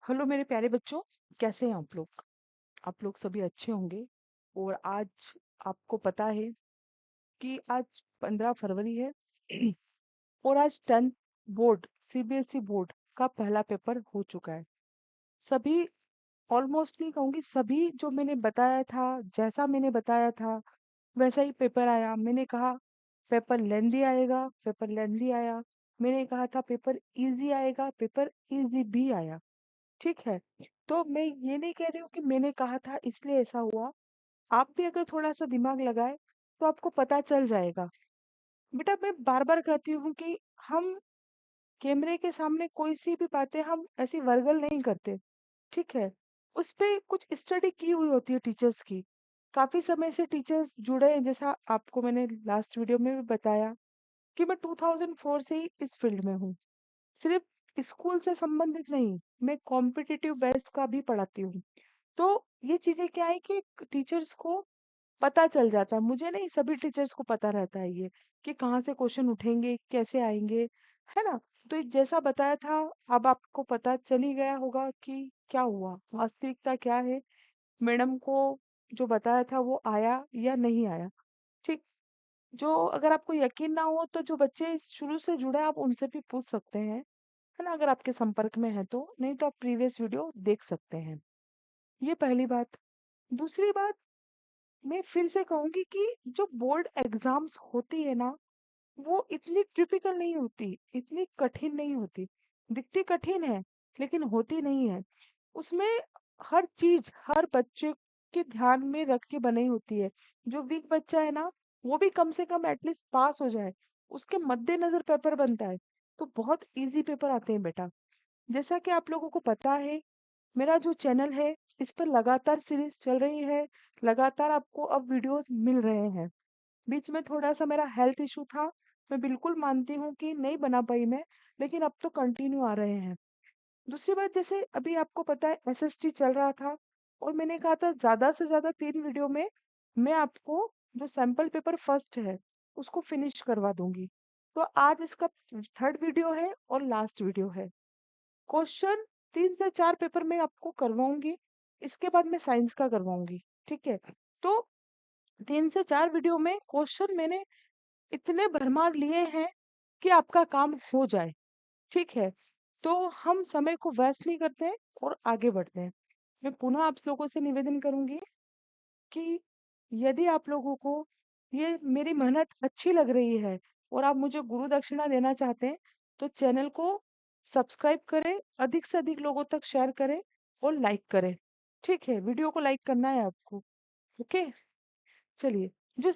Hello मेरे प्यारे बच्चों, कैसे हैं आप लोग? आप लोग सभी अच्छे होंगे। और आज आपको पता है कि आज 15 फरवरी है। और आज 10th बोर्ड सीबीएसई बोर्ड का पहला पेपर हो चुका है। सभी, ऑलमोस्ट नहीं कहूंगी, सभी जो मैंने बताया था, जैसा मैंने बताया था वैसा ही पेपर आया। मैंने कहा पेपर लेंदी आएगा, पेपर लेंदी आया। मैंने कहा था पेपर इजी आएगा, पेपर इजी भी आया। ठीक है। तो मैं ये नहीं कह रही हूँ कि मैंने कहा था इसलिए ऐसा हुआ। आप भी अगर थोड़ा सा दिमाग लगाए तो आपको पता चल जाएगा। बेटा, मैं बार बार कहती हूँ कि हम कैमरे के सामने कोई सी भी बातें हम ऐसी वर्गल नहीं करते। ठीक है। उस पे कुछ स्टडी की हुई होती है टीचर्स की। काफी समय से टीचर्स जुड़े हैं, जैसा आपको मैंने लास्ट वीडियो में भी बताया कि मैं 2004 से ही इस फील्ड में हूँ। सिर्फ स्कूल से संबंधित नहीं, मैं कॉम्पिटिटिव बेस्ड का भी पढ़ाती हूँ। तो ये चीजें क्या है कि टीचर्स को पता चल जाता है। मुझे नहीं, सभी टीचर्स को पता रहता है ये कि कहाँ से क्वेश्चन उठेंगे, कैसे आएंगे, है ना। तो ये जैसा बताया था, अब आपको पता चल ही गया होगा कि क्या हुआ, वास्तविकता क्या है। मैडम को जो बताया था वो आया या नहीं आया। ठीक। जो अगर आपको यकीन ना हो तो जो बच्चे शुरू से जुड़े हैं आप उनसे भी पूछ सकते हैं, है ना, अगर आपके संपर्क में है तो। नहीं तो आप प्रीवियस वीडियो देख सकते हैं। ये पहली बात। दूसरी बात, मैं फिर से कहूंगी कि जो बोर्ड एग्जाम्स होती है ना, वो इतनी टिपिकल नहीं होती, इतनी कठिन नहीं होती। दिखती कठिन है लेकिन होती नहीं है। उसमें हर चीज हर बच्चे के ध्यान में रख के बनाई होती है। जो वीक बच्चा है ना, वो भी कम से कम एटलीस्ट पास हो जाए, उसके मद्देनजर पेपर बनता है। तो बहुत इजी पेपर आते हैं बेटा। जैसा कि आप लोगों को पता है, मेरा जो चैनल है इस पर लगातार सीरीज चल रही है। लगातार आपको अब वीडियोस मिल रहे हैं। बीच में थोड़ा सा मेरा हेल्थ इशू था, मैं बिल्कुल मानती हूँ कि नहीं बना पाई मैं, लेकिन अब तो कंटिन्यू आ रहे हैं। दूसरी बात, जैसे अभी आपको पता है एसएसटी चल रहा था, और मैंने कहा था ज्यादा से ज्यादा 3 वीडियो में मैं आपको जो सैंपल पेपर फर्स्ट है उसको फिनिश करवा दूंगी। तो आज इसका थर्ड वीडियो है और लास्ट वीडियो है। क्वेश्चन 3 से 4 पेपर में आपको करवाऊंगी, इसके बाद मैं साइंस का करवाऊंगी। ठीक है। तो 3 से 4 वीडियो में क्वेश्चन मैंने इतने भरमार लिए हैं कि आपका काम हो जाए। ठीक है। तो हम समय को वेस्ट नहीं करते हैं और आगे बढ़ते हैं। मैं पुनः आप लोगों से निवेदन करूंगी कि यदि आप लोगों को ये मेरी मेहनत अच्छी लग रही है और आप मुझे गुरु दक्षिणा देना चाहते हैं, तो चैनल को सब्सक्राइब करें, अधिक से अधिक लोगों तक शेयर करें और लाइक करें। ठीक है, वीडियो को लाइक करना है आपको। ओके। चलिए, जो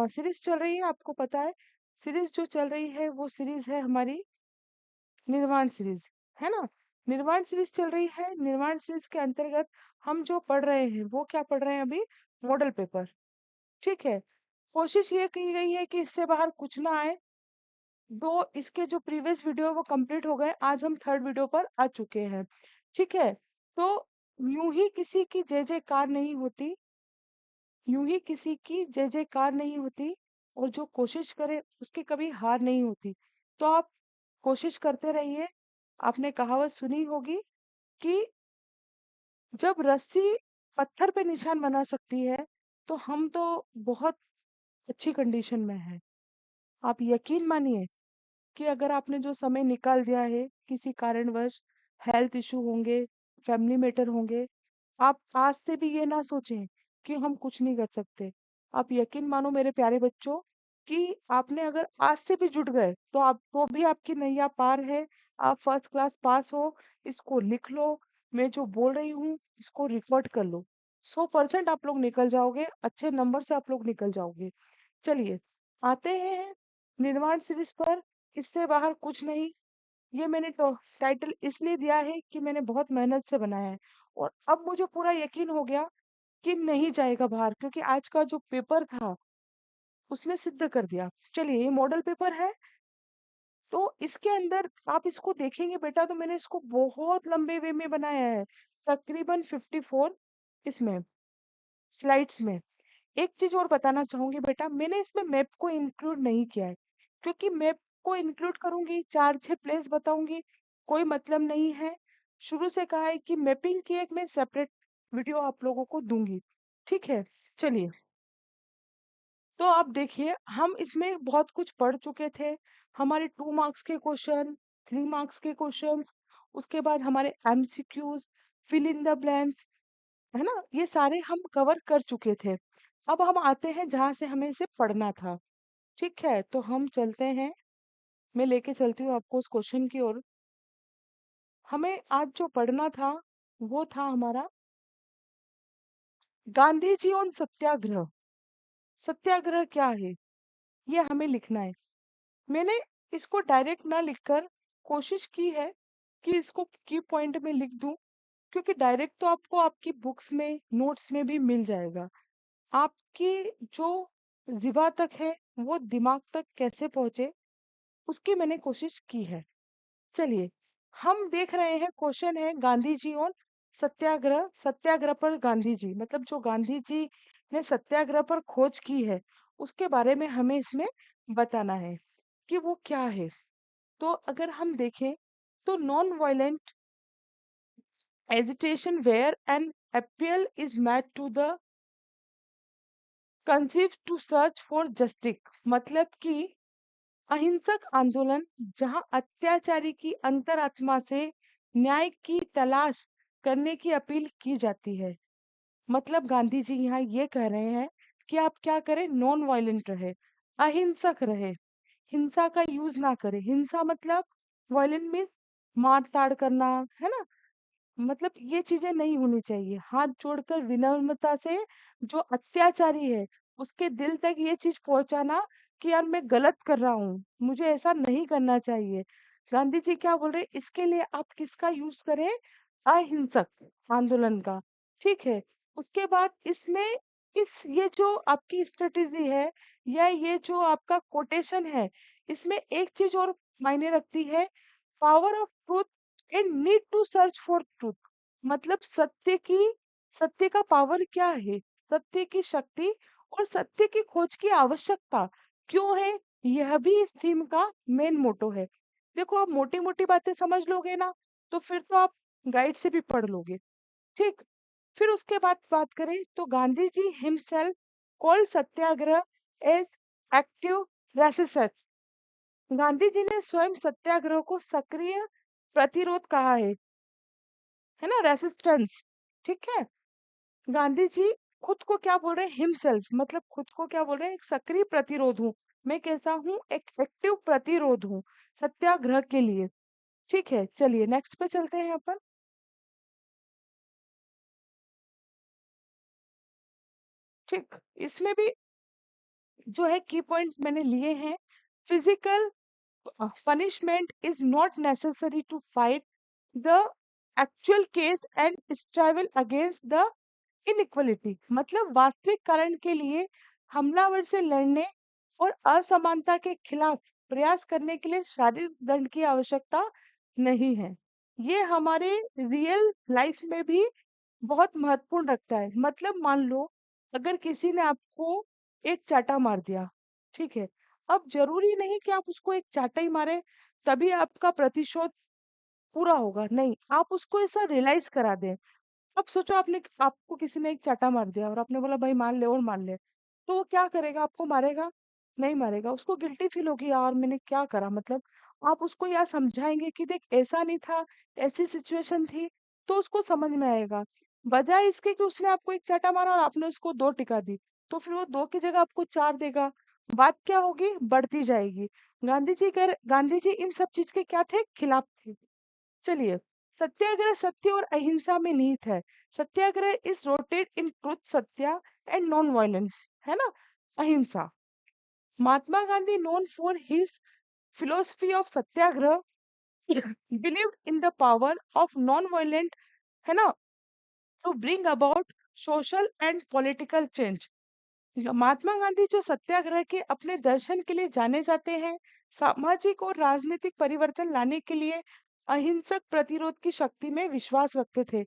सीरीज चल रही है आपको पता है, सीरीज जो चल रही है वो सीरीज है हमारी निर्वाण सीरीज, है ना। निर्वाण सीरीज चल रही है। निर्वाण सीरीज के अंतर्गत हम जो पढ़ रहे हैं वो क्या पढ़ रहे हैं अभी? Model paper. ठीक है। कोशिश ये की गई है कि इससे बाहर कुछ ना आए। दो इसके जो प्रीवियस वीडियो वो कंप्लीट हो गए, आज हम थर्ड वीडियो पर आ चुके हैं। ठीक है। तो यूं ही किसी की जय जयकार नहीं होती, यूं ही किसी की जय जयकार नहीं होती, और जो कोशिश करे उसकी कभी हार नहीं होती। तो आप कोशिश करते रहिए। आपने कहावत सुनी होगी कि जब रस्सी पत्थर पे निशान बना सकती है, तो हम तो बहुत अच्छी कंडीशन में हैं। आप यकीन मानिए कि अगर आपने जो समय निकाल दिया है, किसी कारणवश हेल्थ इशू होंगे, फैमिली मैटर होंगे, आप आज से भी ये ना सोचें कि हम कुछ नहीं कर सकते। आप यकीन मानो मेरे प्यारे बच्चों कि आपने अगर आज से भी जुट गए तो आप, तो भी आपकी नैया पार है। आप फर्स्ट क्लास पास हो। इसको लिख लो। मैं जो बोल रही हूँ इसको रिकॉर्ड कर लो। 100% आप लोग निकल जाओगे, अच्छे नंबर से आप लोग निकल जाओगे। चलिए, आते हैं निर्माण सीरीज पर। इससे बाहर कुछ नहीं। ये मैंने टाइटल इसलिए दिया है कि मैंने बहुत मेहनत से बनाया है, और अब मुझे पूरा यकीन हो गया कि नहीं जाएगा बाहर, क्योंकि आज का जो पेपर था उसने सिद्ध कर दिया। चलिए, ये मॉडल पेपर है। तो इसके अंदर आप इसको देखेंगे बेटा, तो मैंने इसको बहुत लंबे वे में बनाया है, तकरीबन 54 इसमें स्लाइड्स में। एक चीज और बताना चाहूंगी बेटा, मैंने इसमें मैप को इंक्लूड नहीं किया है, क्योंकि मैप को इंक्लूड करूंगी 4-6 प्लेस बताऊंगी, कोई मतलब नहीं है। शुरू से कहा है कि मैपिंग की एक मैं सेपरेट वीडियो आप लोगों को दूंगी। ठीक है, चलिए। तो आप देखिए, हम इसमें बहुत कुछ पढ़ चुके थे। हमारे 2 मार्क्स के क्वेश्चन, 3 मार्क्स के क्वेश्चंस, उसके बाद हमारे MCQs, fill in the blanks, है ना, ये सारे हम कवर कर चुके थे। अब हम आते हैं जहां से हमें इसे पढ़ना था। ठीक है, तो हम चलते हैं, मैं लेके चलती हूँ आपको उस क्वेश्चन की ओर। हमें आज जो पढ़ना था वो था हमारा गांधी जी और सत्याग्रह। सत्याग्रह क्या है, ये हमें लिखना है। मैंने इसको डायरेक्ट ना लिखकर कोशिश की है कि इसको की पॉइंट में लिख दूं, क्योंकि डायरेक्ट तो आपको आपकी बुक्स में, नोट्स में भी मिल जाएगा। आपकी जो जिवा तक है, वो दिमाग तक कैसे पहुंचे, उसकी मैंने कोशिश की है। चलिए, हम देख रहे हैं, क्वेश्चन है गांधी जी और सत्याग्रह। सत्याग्रह पर गांधी जी, मतलब जो गांधी जी ने सत्याग्रह पर खोज की है, उसके बारे में हमें इसमें बताना है कि वो क्या है। तो अगर हम देखें, तो non violent agitation where an appeal is made to the conceive to search for justice, मतलब कि अहिंसक आंदोलन जहां अत्याचारी की अंतरात्मा से न्याय की तलाश करने की अपील की जाती है। मतलब गांधी जी यहाँ ये कह रहे हैं कि आप क्या करें, नॉन वायलेंट रहे, अहिंसक रहे, हिंसा का यूज ना करें। हिंसा मतलब वायलेंट मीन्स मार ताड़ करना, है ना, मतलब ये चीजें नहीं होनी चाहिए। हाथ जोड़कर विनम्रता से जो अत्याचारी है, उसके दिल तक ये चीज पहुंचाना कि यार मैं गलत कर रहा हूँ, मुझे ऐसा नहीं करना चाहिए। गांधी जी क्या बोल रहे हैं, इसके लिए आप किसका यूज करें, अहिंसक आंदोलन का। ठीक है, उसके बाद इसमें इस ये जो आपकी स्ट्रेटेजी है, या ये जो आपका कोटेशन है, इसमें एक चीज और मायने रखती है, power of truth and need to search for truth. मतलब सत्य का पावर क्या है, सत्य की शक्ति और सत्य की खोज की आवश्यकता क्यों है, यह भी इस थीम का मेन मोटो है। देखो, आप मोटी मोटी बातें समझ लोगे ना, तो फिर तो आप गाइड से भी पढ़ लोगे। ठीक, फिर उसके बाद बात करें, तो गांधी जी हिमसेल्फ कॉल्ड सत्याग्रह as active resist. Gandhi ji ने स्वयं सत्याग्रह को सक्रिय प्रतिरोध कहा है ना, रेसिस्टेंस। ठीक है, गांधी जी खुद को क्या बोल रहे हैं, हिमसेल्फ, मतलब खुद को क्या बोल रहे हैं, एक सक्रिय प्रतिरोध हूँ। मैं कैसा हूँ, एक एक्टिव प्रतिरोध हूँ सत्याग्रह के लिए। ठीक है, चलिए नेक्स्ट पे चलते हैं अपन। ठीक, इसमें भी जो है की पॉइंट्स मैंने लिए हैं। Physical punishment is not necessary to fight the actual case and struggle against the inequality। मतलब वास्तविक कारण के लिए हमलावर से लड़ने और असमानता के खिलाफ प्रयास करने के लिए शारीरिक दंड की आवश्यकता नहीं है। ये हमारे रियल लाइफ में भी बहुत महत्वपूर्ण रखता है। मतलब मान लो, अगर किसी ने आपको एक चाटा मार दिया, ठीक है, अब जरूरी नहीं कि आप उसको एक चाटा ही मारे तभी आपका प्रतिशोध पूरा होगा, नहीं, आप उसको ऐसा रियलाइज करा दें। अब सोचो, आपको किसी ने एक चाटा मार दिया और आपने बोला भाई मार ले और मार ले, तो वो क्या करेगा, आपको मारेगा, नहीं मारेगा, उसको गिल्टी फील होगी, यार मैंने क्या करा। मतलब आप उसको यह समझाएंगे कि देख ऐसा नहीं था, ऐसी सिचुएशन थी, तो उसको समझ में आएगा। बजाय इसके कि उसने आपको एक चाटा मारा और आपने उसको 2 टिका दी, तो फिर वो 2 की जगह आपको 4 देगा। बात क्या होगी, बढ़ती जाएगी। गांधी जी इन सब चीज के क्या थे, खिलाफ थे। चलिए, सत्याग्रह सत्य और अहिंसा में निहित है। Satyagraha is rooted in truth, satya and non violence, है ना, अहिंसा। Mahatma Gandhi known for his philosophy of satyagraha believed in the power of non-violent, है ना, to bring about social and political change। Mahatma Gandhi जो सत्याग्रह के अपने दर्शन के लिए जाने जाते हैं, सामाजिक और राजनीतिक परिवर्तन लाने के लिए अहिंसक प्रतिरोध की शक्ति में विश्वास रखते थे।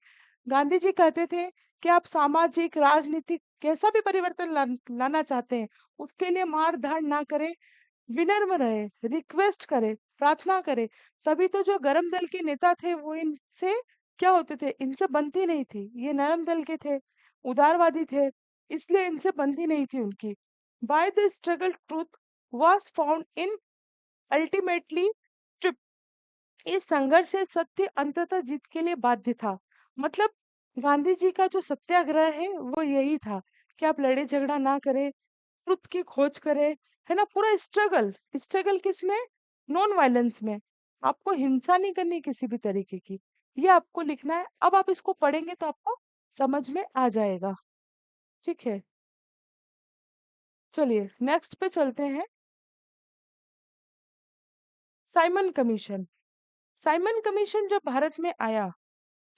गांधी जी कहते थे कि आप सामाजिक, राजनीतिक कैसा भी परिवर्तन लाना चाहते हैं, उसके लिए मार धाड़ ना करें, विनम्र रहे, रिक्वेस्ट करे, प्रार्थना करे। तभी तो जो गरम दल के नेता थे वो इनसे क्या होते थे, इनसे बनती नहीं थी, ये नरम दिल के थे, उदारवादी थे, इसलिए इनसे बनती नहीं थी उनकी। By the struggle truth was found in ultimately, इस संघर्ष से सत्य अंततः जीत के लिए बाध्य था। मतलब गांधी जी का जो सत्याग्रह है वो यही था कि आप लड़े झगड़ा ना करें, ट्रुथ की खोज करें, है ना। पूरा स्ट्रगल, स्ट्रगल किस में? नॉन वायलेंस में। आपको हिंसा नहीं करनी किसी भी तरीके की, ये आपको लिखना है। अब आप इसको पढ़ेंगे तो आपको समझ में आ जाएगा। ठीक है, चलिए नेक्स्ट पे चलते हैं। Simon commission. साइमन कमीशन जब भारत में आया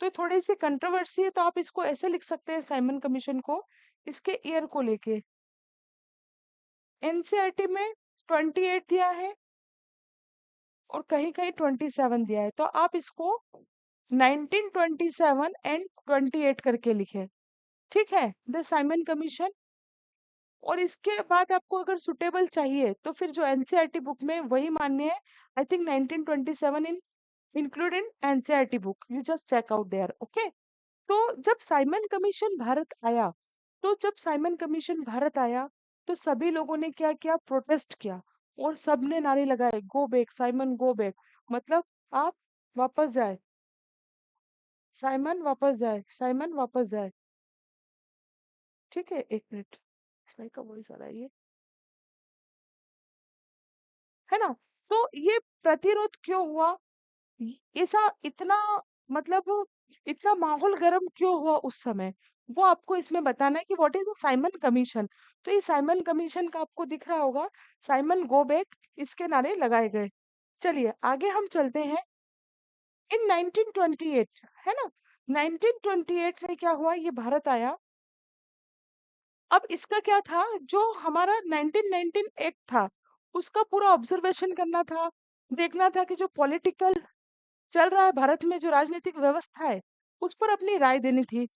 तो थोड़ी सी कंट्रोवर्सी है, तो आप इसको ऐसे लिख सकते हैं साइमन कमीशन को, इसके ईयर को लेके। एनसीईआरटी में 28 दिया है और कहीं कहीं 27 दिया है, तो आप इसको 1927 एंड 28 करके लिखे। ठीक है, द साइमन कमीशन। और इसके बाद आपको अगर सुटेबल चाहिए तो फिर जो एनसीईआरटी बुक में वही मान्य है। I think 1927 in include in NCERT book, you just check out there. Okay. तो जब साइमन कमीशन भारत आया, जब साइमन कमीशन भारत आया तो सभी लोगों ने क्या किया? प्रोटेस्ट किया और सबने नारे लगाए, go back Simon, go back. मतलब आप वापस जाए, साइमन वापस जाए, साइमन वापस जाए। ठीक है, एक मिनट, भाई का वॉइस आ रहा है ये, है ना। तो ये प्रतिरोध क्यों हुआ? ऐसा इतना, मतलब इतना माहौल गर्म क्यों हुआ उस समय, वो आपको इसमें बताना है कि what is the Simon commission. तो ये साइमन कमीशन का आपको दिख रहा होगा, साइमन गो बैक, इसके नारे लगाए गए। चलिए आगे हम चलते हैं। इन 1928, है ना, 1928 में क्या हुआ, ये भारत आया। अब इसका क्या था, जो हमारा 1919 एक्ट था उसका पूरा ऑब्जर्वेशन करना था, देखना था कि जो पॉलिटिकल चल रहा है भारत में, जो राजनीतिक व्यवस्था है उस पर अपनी राय देनी थी।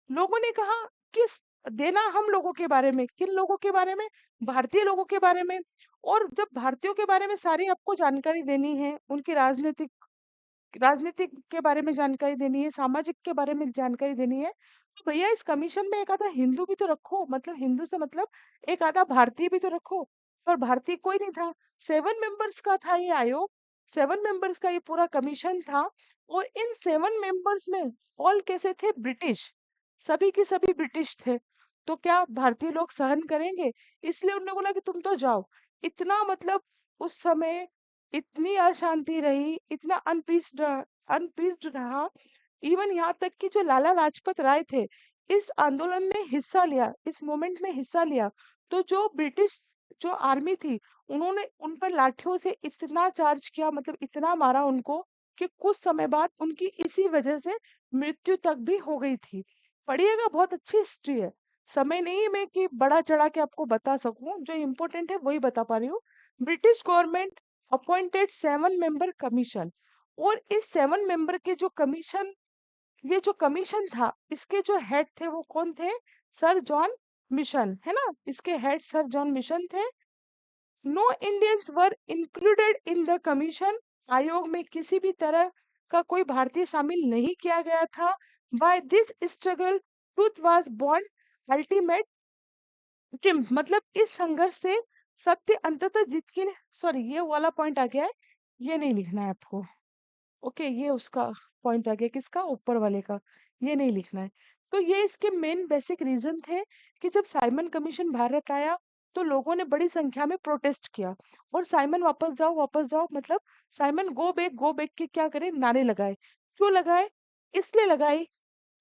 लोगों ने कहा, किस देना, हम लोगों के बारे में, किन लोगों के बारे में? भारतीय लोगों के बारे में। और जब भारतीयों के बारे में सारी आपको जानकारी देनी है, उनकी राजनीतिक राजनीतिक के बारे में जानकारी देनी है, सामाजिक के बारे में जानकारी देनी है, तो भैया इस कमीशन में एक आधा हिंदू भी तो रखो, मतलब हिंदू से मतलब एक आधा भारतीय भी तो रखो। पर भारतीय कोई नहीं था। 7 मेंबर्स का था ये आयोग, 7 मेंबर्स का ये पूरा कमीशन था। और इन 7 मेंबर्स में ऑल कैसे थे? ब्रिटिश, सभी के सभी ब्रिटिश थे। तो क्या भारतीय लोग सहन करेंगे? इसलिए उन्होंने बोला कि तुम तो जाओ। इतना, मतलब उस समय इतनी अशांति रही, इतना अनपीस्ड रहा। इवन यहाँ तक कि जो लाला लाजपत राय थे, इस आंदोलन में हिस्सा लिया, इस मूवमेंट में हिस्सा लिया, तो जो ब्रिटिश जो आर्मी थी, उन्होंने उन पर लाठियों से इतना चार्ज किया, मतलब इतना मारा उनको, कि कुछ समय बाद उनकी इसी वजह से मृत्यु तक भी हो गई थी। पढ़िएगा, बहुत अच्छी हिस्ट्री है। समय नहीं है मैं कि बड़ा चढ़ा के आपको बता सकूं, जो इम्पोर्टेंट है वही बता पा रही हूँ। British government appointed 7 member commission. और इस 7 मेंबर के जो कमीशन, ये जो कमीशन था, इसके जो हेड थे वो कौन थे? सर जॉन मिशन, है ना, इसके हेड सर जॉन मिशन थे। No Indians were included in the commission. आयोग में किसी भी तरह का कोई भारतीय शामिल नहीं किया गया था। By this struggle truth was born ultimate triumph. मतलब इस संघर्ष से सत्य अंततः जीत के, सॉरी ये वाला पॉइंट आ गया है, ये नहीं लिखना है आपको। ओके, ये उसका पॉइंट आ गया, किसका? ऊपर वाले का, ये नहीं लिखना है। तो ये इसके मेन बेसिक रीजन थे कि जब साइमन कमीशन भारत आया तो लोगों ने बड़ी संख्या में प्रोटेस्ट किया, और साइमन वापस जाओ, वापस जाओ, मतलब साइमन गो बैक के क्या करे, नारे लगाए। क्यों लगाए? इसलिए लगाए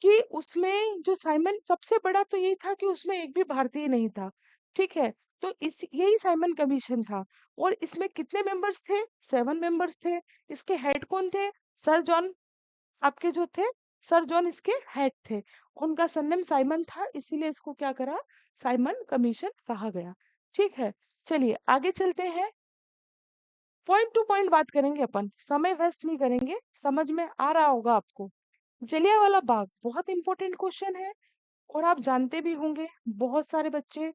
कि उसमें जो साइमन, सबसे बड़ा तो ये था कि उसमें एक भी भारतीय नहीं था। ठीक है, तो इस यही साइमन कमीशन था। और इसमें कितने मेंबर्स थे? 7 मेंबर्स थे। इसके हेड कौन थे? सर जॉन, आपके जो थे, सर जॉन इसके हेड थे। उनका सरनेम साइमन था, इसीलिए इसको क्या करा? साइमन कमीशन कहा गया। ठीक है, चलिए आगे चलते हैं। पॉइंट टू पॉइंट बात करेंगे अपन, समय वेस्ट नहीं करेंगे, समझ में आ रहा होगा आपको। जलियांवाला बाग बहुत इंपॉर्टेंट क्वेश्चन है, और आप जानते भी होंगे, बहुत सारे बच्चे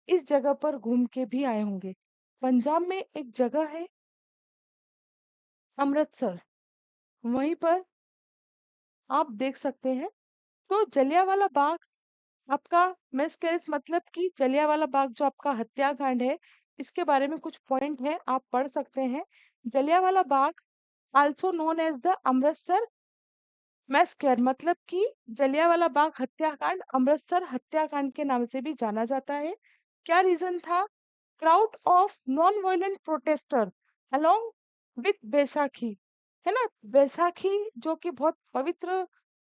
इस जगह पर घूम के भी आए होंगे। पंजाब में एक जगह है अमृतसर, वहीं पर आप देख सकते हैं। तो जलियांवाला बाग आपका मिसकैरेज मतलब कि जलियांवाला बाग जो आपका हत्याकांड है, इसके बारे में कुछ पॉइंट है, आप पढ़ सकते हैं। Jallianwala Bagh also known as the Amritsar massacre मतलब कि जलियांवाला बाग हत्याकांड अमृतसर हत्याकांड के नाम से भी जाना जाता है। क्या रीजन था? Crowd of non violent protester along with Baisakhi, है ना? बैसाखी जो कि बहुत पवित्र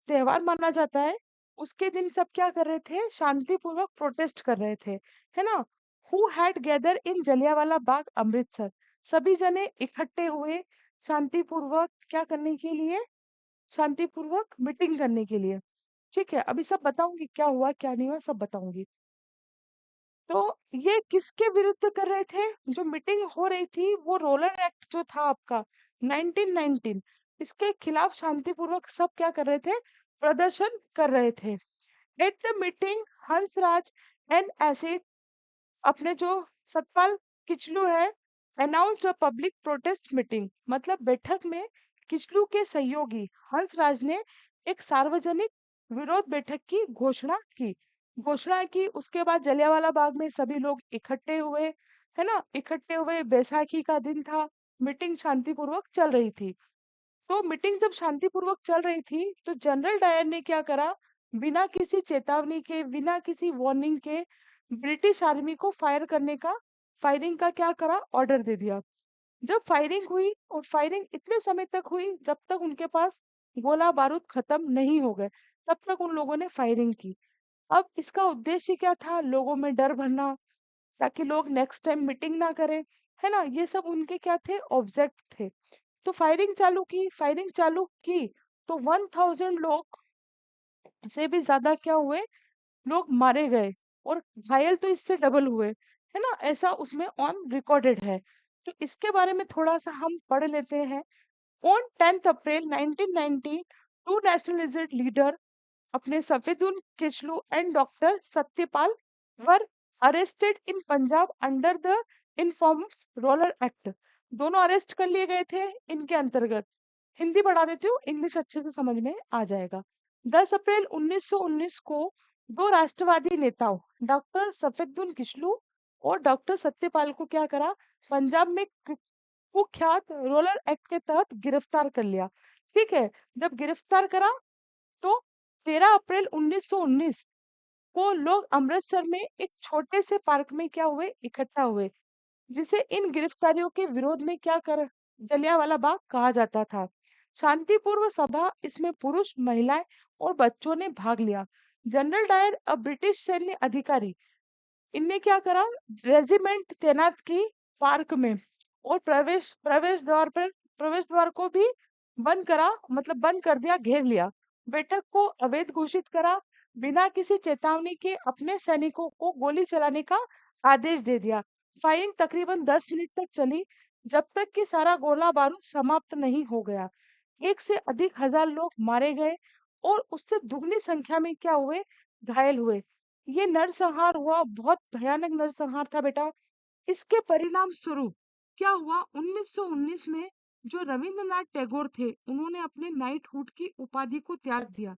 त्योहार माना जाता है, उसके दिन सब क्या कर रहे थे? शांतिपूर्वक प्रोटेस्ट कर रहे थे, है ना? Who had gather in Jallianwala Bagh Amritsar, सभी जने इकट्ठे हुए शांतिपूर्वक क्या करने के लिए? शांतिपूर्वक मीटिंग करने के लिए। ठीक है, अभी सब बताऊंगी क्या हुआ क्या नहीं हुआ, सब बताऊंगी। तो ये किसके विरुद्ध कर रहे थे? जो मीटिंग हो रही थी वो रोलर एक्ट जो था आपका 1919, इसके खिलाफ शांतिपूर्वक सब क्या कर रहे थे? प्रदर्शन कर रहे थे। At the meeting Hansraj and acid, अपने जो सतपाल किचलू है, announced a public protest meeting, मतलब बैठक में किचलू के सहयोगी हंसराज ने एक सार्वजनिक विरोध बैठक की घोषणा की। उसके बाद जलियांवाला बाग में सभी लोग इकट्ठे हुए, है ना? इकट्ठे हुए, बैसाखी का दिन था, मीटिंग शांतिपूर्वक चल रही थी। तो मीटिंग जब शांतिपूर्वक चल रही थी तो जनरल डायर ने क्या करा? बिना किसी चेतावनी के, बिना किसी वार्निंग के ब्रिटिश आर्मी को फायरिंग का क्या करा? ऑर्डर दे दिया। जब फायरिंग हुई और फायरिंग इतने समय तक हुई जब तक उनके पास गोला बारूद खत्म नहीं हो गए, तब तक उन लोगों ने फायरिंग की। अब इसका उद्देश्य क्या था? लोगों में डर भरना, ताकि लोग नेक्स्ट टाइम मीटिंग ना करें, है ना? ये सब उनके क्या थे? ऑब्जेक्ट थे। तो फायरिंग चालू की तो 1000 लोग से भी ज्यादा क्या हुए? लोग मारे गए, और घायल तो इससे डबल हुए, है ना? ऐसा उसमें ऑन रिकॉर्डेड है। तो इसके बारे में थोड़ा सा हम पढ़ लेते हैं। On 10 April 1990, two nationalist leader अपने Saifuddin Kitchlew and doctor Satyapal were arrested in Punjab under the infamous Rowlatt act. दोनों अरेस्ट कर लिए गए थे इनके अंतर्गत। हिंदी बढ़ा देती हूँ, इंग्लिश अच्छे से समझ में आ जाएगा। 10 अप्रैल 1919 को दो राष्ट्रवादी नेताओं डॉक्टर सफेदुल किचलू और डॉक्टर सत्यपाल को क्या करा? पंजाब में कुख्यात रोलर एक्ट के तहत गिरफ्तार कर लिया। ठीक है, जब गिरफ्तार करा तो 13 अप्रैल 1919 को लोग अमृतसर में एक छोटे से पार्क में क्या हुए? इकट्ठा हुए, जिसे इन गिरफ्तारियों के विरोध में क्या कर जलियांवाला बाग कहा जाता था। शांतिपूर्व सभा, इसमें पुरुष, महिलाएं और बच्चों ने भाग लिया। जनरल डायर, अब ब्रिटिश सैन्य अधिकारी, इनने क्या करा? रेजिमेंट तैनात की पार्क में, और प्रवेश द्वार को भी बंद करा, मतलब बंद कर दिया, घेर लिया। बैठक को अवैध घोषित करा। बिना किसी चेतावनी के अपने सैनिकों को गोली चलाने का आदेश दे दिया। फायरिंग तकरीबन 10 मिनट तक चली, जब तक कि सारा गोला बारूद समाप्त नहीं हो गया। एक से अधिक हजार लोग मारे गए और उससे दुगनी संख्या में क्या हुए? घायल हुए। ये नरसंहार हुआ, बहुत भयानक नरसंहार था बेटा। इसके परिणाम स्वरूप क्या हुआ? 1919 में जो रविंद्रनाथ टैगोर थे, उन्होंने अपने नाइटहुड की उपाधि को त्याग दिया।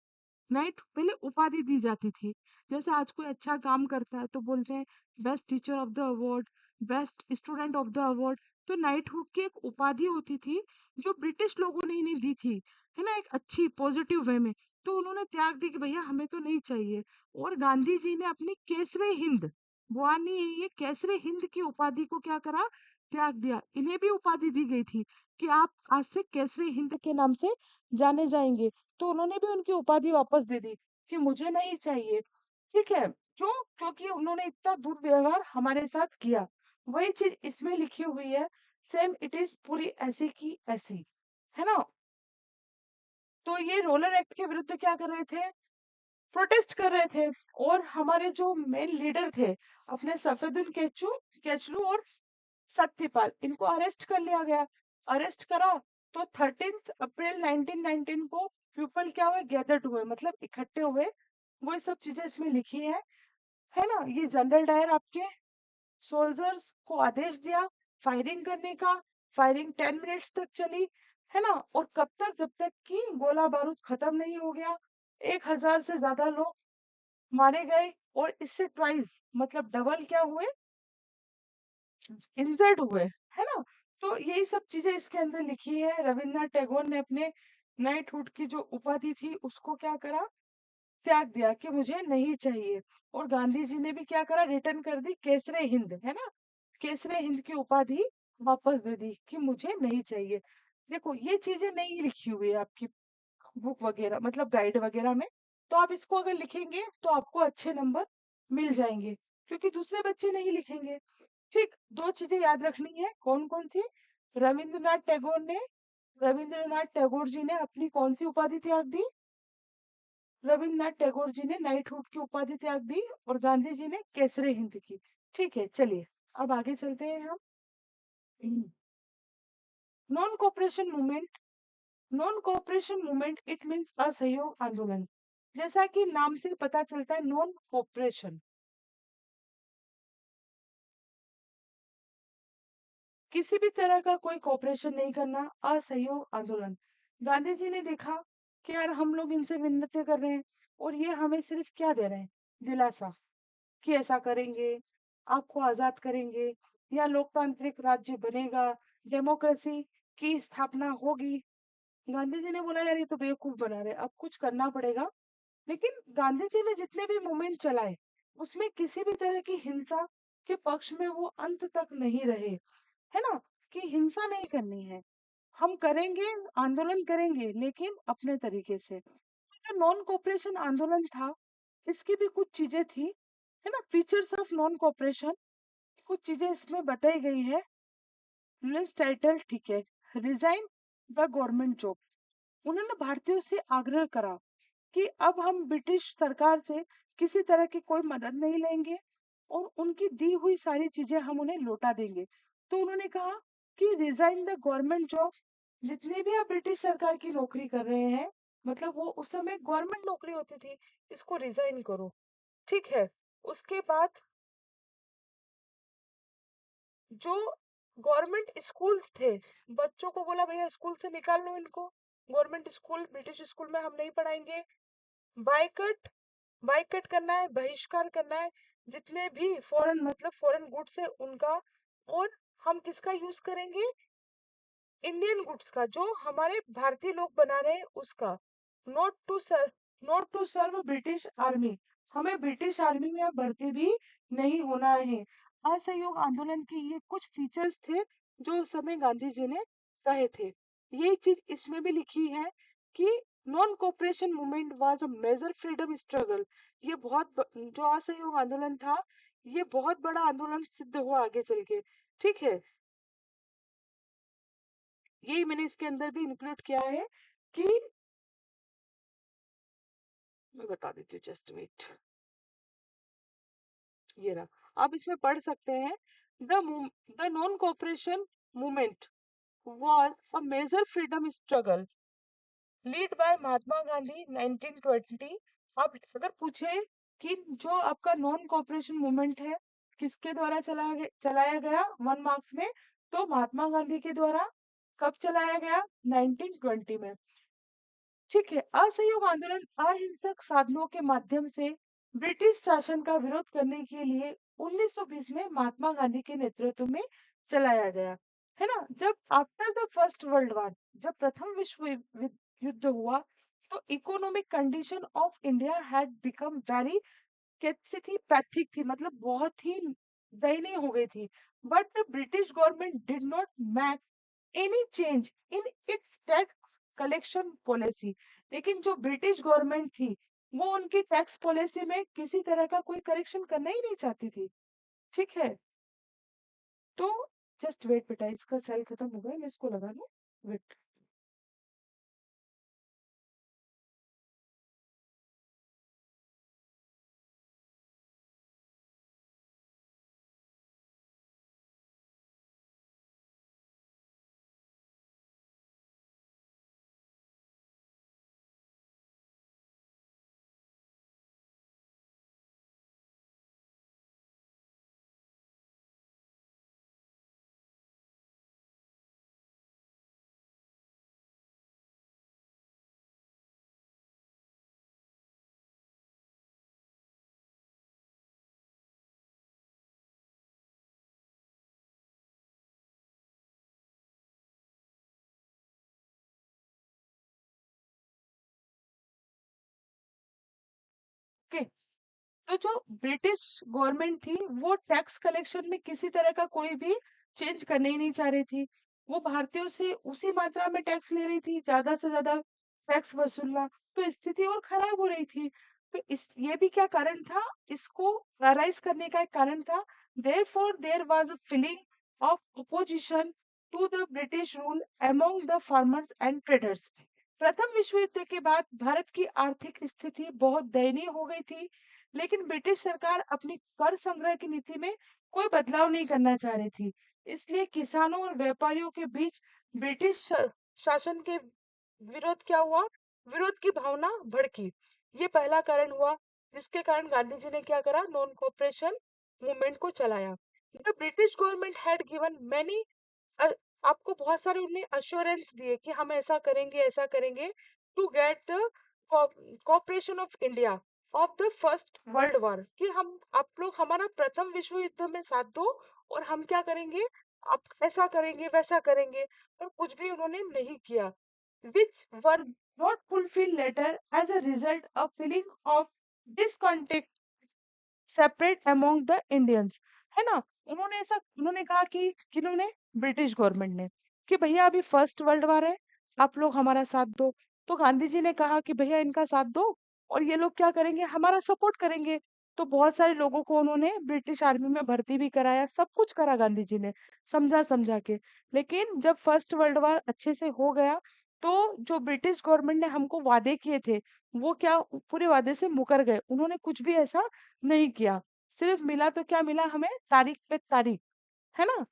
नाइट पहले उपाधि दी जाती थी, जैसे आज कोई अच्छा काम करता है तो बोलते हैं best teacher of the award, best student of the award. तो नाइटहुड की एक उपाधि होती थी जो ब्रिटिश लोगों ने ही नहीं दी थी, है ना? एक अच्छी पॉजिटिव वे में। तो उन्होंने त्याग दी कि भैया हमें तो नहीं चाहिए। और गांधी जी ने अपनी केसरे हिंद, बुआनी है ये, केसरे हिंद की उपाधि को क्या करा? त्याग दिया। इन्हें भी उपाधि दी गई थी कि आप आज से केसरे हिंद के नाम से जाने जाएंगे। तो उन्होंने भी उनकी उपाधि वापस दे दी कि मुझे नहीं चाहिए। ठीक है, क्यों? क्योंकि उन्होंने इतना दुर्व्यवहार हमारे साथ किया। वही चीज इसमें लिखी हुई है, सेम इट इज, पूरी ऐसी की ऐसी, है ना? तो ये रोलर एक्ट के विरुद्ध क्या कर रहे थे? प्रोटेस्ट कर रहे थे। और हमारे जो मेन लीडर थे, अपने सफेदुल केचलू और सत्यपाल, इनको अरेस्ट कर लिया गया। अरेस्ट करा तो 13 अप्रैल 1919 को पीपल क्या हुए? गैदर्ड हुए, मतलब इकट्ठे हुए। वो सब चीजें इसमें लिखी है ना? ये जनरल डायर आपके सोल्जर्स को आदेश दिया फायरिंग करने का। फायरिंग 10 मिनट्स तक चली। है ना? और कब तक? जब तक कि गोला बारूद खत्म नहीं हो गया। 1000 से ज्यादा लोग मारे गए और इससे ट्वाइस मतलब डबल क्या हुए, इंजर्ड हुए, है ना? तो यही सब चीजें इसके अंदर लिखी है। रविन्द्रनाथ टैगोर ने अपने नाइटहुड की जो उपाधि थी उसको क्या करा, त्याग दिया कि मुझे नहीं चाहिए। और गांधी जी ने भी क्या करा, रिटर्न कर दी केसरे हिंद, है ना? केसरे हिंद की उपाधि वापस दे दी कि मुझे नहीं चाहिए। देखो ये चीजें नहीं लिखी हुई है आपकी बुक वगैरह मतलब गाइड वगैरह में, तो आप इसको अगर लिखेंगे तो आपको अच्छे नंबर मिल जाएंगे, क्योंकि दूसरे बच्चे नहीं लिखेंगे। ठीक, दो चीजें याद रखनी है, कौन कौन सी? रविंद्रनाथ टैगोर ने रविंद्रनाथ टैगोर जी ने अपनी कौन सी उपाधि त्याग दी? रविन्द्रनाथ टैगोर जी ने नाइटहुड की उपाधि त्याग दी और गांधी जी ने केसरे हिंद की। ठीक है, चलिए अब आगे चलते हैं हम। Non cooperation movement. Non cooperation movement it means असहयोग आंदोलन। जैसा कि नाम से पता चलता है, नॉन कोऑपरेशन, किसी भी तरह का कोई कोऑपरेशन नहीं करना, असहयोग आंदोलन। गांधी जी ने देखा कि यार हम लोग इनसे विनती कर रहे हैं और ये हमें सिर्फ क्या दे रहे हैं, दिलासा कि ऐसा करेंगे, आपको आजाद करेंगे, या लोकतांत्रिक राज्य बनेगा, डेमोक्रेसी की स्थापना होगी। गांधी जी ने बोला यार ये तो बेवकूफ बना रहे, अब कुछ करना पड़ेगा। लेकिन गांधी जी ने जितने भी मूवमेंट चलाए उसमें किसी भी तरह की हिंसा के पक्ष में वो अंत तक नहीं रहे, है ना? कि हिंसा नहीं करनी है, हम करेंगे, आंदोलन करेंगे लेकिन अपने तरीके से। जो नॉन कोऑपरेशन आंदोलन था इसकी भी कुछ चीजें थी, है ना? फीचर्स ऑफ नॉन कोऑपरेशन, कुछ चीजें इसमें बताई गई है। टाइटल, ठीक है, रिजाइन द गवर्नमेंट जॉब। उन्होंने भारतीयों से आग्रह करा कि अब हम ब्रिटिश सरकार से किसी तरह की कोई मदद नहीं लेंगे और उनकी दी हुई सारी चीजें हम उन्हें लौटा देंगे। तो उन्होंने कहा कि रिजाइन द गवर्नमेंट जॉब, जितनी भी आप ब्रिटिश सरकार की नौकरी कर रहे हैं, मतलब वो उस समय गवर्नमेंट नौकरी होती थी, इसको रिजाइन करो। ठीक है, उसके बाद जो गवर्नमेंट स्कूल्स थे, बच्चों को बोला भैया स्कूल से निकाल लो इनको, गवर्नमेंट स्कूल ब्रिटिश स्कूल में हम नहीं पढ़ाएंगे। बायकट, बायकट करना है, बहिष्कार करना है, जितने भी फॉरेन मतलब फॉरेन गुड्स है उनका, और हम किसका यूज करेंगे, इंडियन गुड्स का, जो हमारे भारतीय लोग बना रहे हैं उसका। Not to serve, not to serve British army, हमें ब्रिटिश आर्मी में अब भर्ती भी नहीं होना है। असहयोग आंदोलन के ये कुछ फीचर्स थे जो उस समय गांधी जी ने कहे थे। ये चीज इसमें भी लिखी है कि non cooperation movement was a major freedom struggle. ये जो असहयोग आंदोलन था ये बहुत बड़ा आंदोलन सिद्ध हुआ आगे चल के। ठीक है, यही मैंने इसके अंदर भी इंक्लूड किया है कि, मैं बता देती हूँ, जस्ट वेट, ये रहा, आप इसमें पढ़ सकते हैं। The the non cooperation movement was a major freedom struggle lead by Mahatma Gandhi 1920। अब अगर पूछे कि जो आपका नॉन कोऑपरेशन मूवमेंट है किसके द्वारा चलाया गया 1 मार्क्स में, तो महात्मा गांधी के द्वारा। कब चलाया गया? 1920 में। ठीक है, असहयोग आंदोलन अहिंसक साधनों के माध्यम से ब्रिटिश शासन का विरोध करने के लिए 1920 में महात्मा गांधी के नेतृत्व में चलाया गया, है ना? जब after the first world war, जब प्रथम युद्ध हुआ, तो economic condition of India had become very, कैसी थी, पैथिक थी, मतलब बहुत ही दयनीय हो गई थी। But the British government did not make any change in its tax collection policy. लेकिन जो ब्रिटिश गवर्नमेंट थी वो उनकी टैक्स पॉलिसी में किसी तरह का कोई करेक्शन करना ही नहीं चाहती थी। ठीक है, तो जस्ट वेट बेटा, इसका सेल खत्म हो गया, मैं इसको लगा लूं, वेट। ओके। तो जो ब्रिटिश गवर्नमेंट थी वो टैक्स कलेक्शन में किसी तरह का कोई भी चेंज करने ही नहीं चाह रही थी। वो भारतीयों से उसी मात्रा में टैक्स ले रही थी, ज्यादा से ज्यादा टैक्स वसूलना। तो स्थिति और खराब हो रही थी। तो इस ये भी क्या कारण था, इसको अराइज करने का एक कारण था। Therefore there was a feeling of opposition to the British rule among the farmers and traders. प्रथम विश्व युद्ध के बाद भारत की आर्थिक स्थिति बहुत दयनीय हो गई थी, लेकिन ब्रिटिश सरकार अपनी कर संग्रह की नीति में कोई बदलाव नहीं करना चाह रही थी। इसलिए किसानों और व्यापारियों के बीच ब्रिटिश शासन के विरोध क्या हुआ, विरोध की भावना भड़की। ये पहला कारण हुआ जिसके कारण गांधी जी ने क्या करा, नॉन कोऑपरेशन मूवमेंट को चलाया। The British government had given many, आपको बहुत सारे उन्हें अश्योरेंस दिए कि हम ऐसा करेंगे to get the cooperation of India of the first world war, कि हम आप लोग हमारा प्रथम विश्व युद्ध में साथ दो और हम क्या करेंगे, आप ऐसा करेंगे वैसा करेंगे। पर कुछ भी उन्होंने नहीं किया, which were not fulfilled later as a result of feeling of discontent separate among the Indians, है ना। उन्होंने कहा कि किन्होंने, ब्रिटिश गवर्नमेंट ने, कि भैया अभी फर्स्ट वर्ल्ड वॉर है, आप लोग हमारा साथ दो। तो गांधी जी ने कहा कि भैया इनका साथ दो और ये लोग क्या करेंगे, हमारा सपोर्ट करेंगे। तो बहुत सारे लोगों को उन्होंने ब्रिटिश आर्मी में भर्ती भी कराया, सब कुछ करा गांधी जी ने, समझा समझा के। लेकिन जब फर्स्ट वर्ल्ड वॉर अच्छे से हो गया, तो जो ब्रिटिश गवर्नमेंट ने हमको वादे किए थे, वो क्या पूरे वादे से मुकर गए। उन्होंने कुछ भी ऐसा नहीं किया। सिर्फ मिला तो क्या मिला हमें, तारीख पे तारीख, है ना।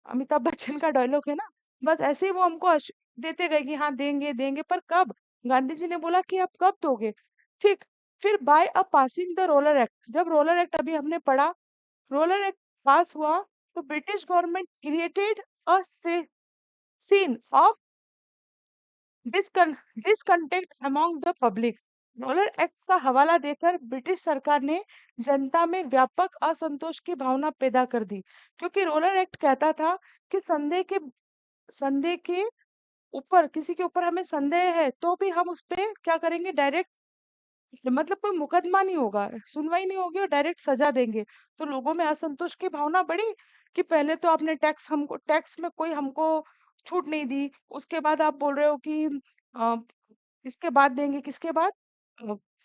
अमिताभ बच्चन का डायलॉग है ना। बस ऐसे ही वो हमको देते गए कि हाँ देंगे देंगे, पर कब। गांधी जी ने बोला कि आप कब दोगे। ठीक। फिर by a passing the Rowlatt act, जब रोलर एक्ट अभी हमने पढ़ा, रोलर एक्ट पास हुआ, तो British government created a scene of discontent among the public. Rowlatt act का हवाला देकर ब्रिटिश सरकार ने जनता में व्यापक असंतोष की भावना पैदा कर दी, क्योंकि रोलर एक्ट कहता था कि संदेह के ऊपर, किसी के ऊपर हमें संदेह है तो भी हम उस पे क्या करेंगे, डायरेक्ट, मतलब कोई मुकदमा नहीं होगा, सुनवाई नहीं होगी और डायरेक्ट सजा देंगे। तो लोगों में असंतोष की भावना बढ़ी कि पहले तो आपने टैक्स में कोई हमको छूट नहीं दी, उसके बाद आप बोल रहे हो कि अ, इसके बाद देंगे, किसके बाद,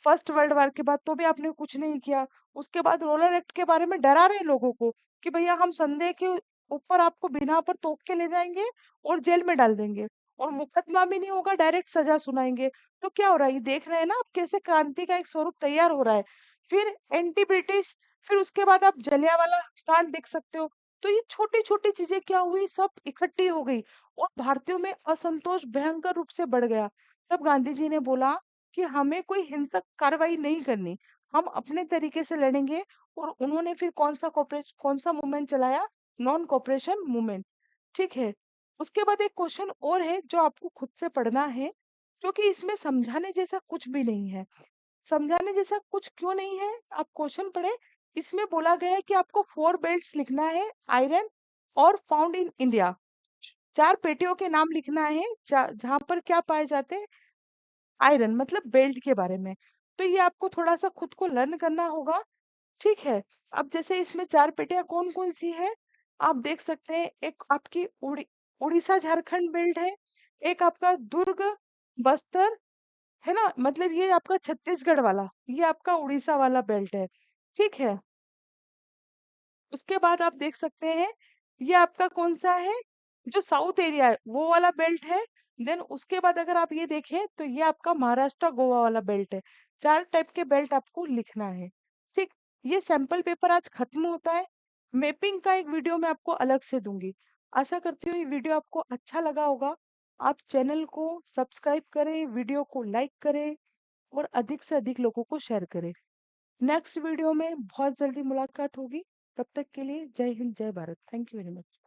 फर्स्ट वर्ल्ड वॉर के बाद, तो भी आपने कुछ नहीं किया। उसके बाद रोलर एक्ट के बारे में डरा रहे लोगों को कि भैया हम संदेह के ऊपर आपको बिना पर तोप के ले जाएंगे और जेल में डाल देंगे, और मुकदमा भी नहीं होगा, डायरेक्ट सजा सुनाएंगे। तो क्या हो रहा है, ये देख रहे हैं ना आप कैसे क्रांति का एक स्वरूप तैयार हो रहा है। फिर एंटी ब्रिटिश, फिर उसके बाद आप जलियांवाला कांड देख सकते हो। तो ये छोटी छोटी चीजें क्या हुई, सब इकट्ठी हो गई और भारतीयों में असंतोष भयंकर रूप से बढ़ गया। तब गांधी जी ने बोला कि हमें कोई हिंसक कार्रवाई नहीं करनी, हम अपने तरीके से लड़ेंगे। और उन्होंने फिर कौन सा मूवमेंट चलाया, नॉन कॉपरेशन मूवमेंट। ठीक है। उसके बाद एक क्वेश्चन और है जो आपको खुद से पढ़ना है, क्योंकि इसमें समझाने जैसा कुछ भी नहीं है। समझाने जैसा कुछ क्यों नहीं है, आप क्वेश्चन पढ़े। इसमें बोला गया है कि आपको 4 बेल्ट्स लिखना है, आयरन और फाउंड इन इंडिया। 4 पेटियों के नाम लिखना है जहां पर क्या पाए जाते हैं, आयरन, मतलब बेल्ट के बारे में। तो ये आपको थोड़ा सा खुद को लर्न करना होगा। ठीक है। अब जैसे इसमें 4 पेटियां कौन कौन सी है, आप देख सकते हैं। एक आपकी उड़ीसा झारखंड बेल्ट है, एक आपका दुर्ग बस्तर, है ना, मतलब ये आपका छत्तीसगढ़ वाला, ये आपका उड़ीसा वाला बेल्ट है। ठीक है। उसके बाद आप देख सकते हैं, ये आपका कौन सा है, जो साउथ एरिया है वो वाला बेल्ट है। देन उसके बाद अगर आप ये देखें तो ये आपका महाराष्ट्र गोवा वाला बेल्ट है। 4 टाइप के बेल्ट आपको लिखना है। ठीक। ये सैंपल पेपर आज खत्म होता है। मैपिंग का एक वीडियो मैं आपको अलग से दूंगी। आशा करती हूँ ये वीडियो आपको अच्छा लगा होगा। आप चैनल को सब्सक्राइब करें, वीडियो को लाइक करें और अधिक से अधिक लोगों को शेयर करें। नेक्स्ट वीडियो में बहुत जल्दी मुलाकात होगी। तब तक के लिए जय हिंद, जय Bharat. Thank you very much.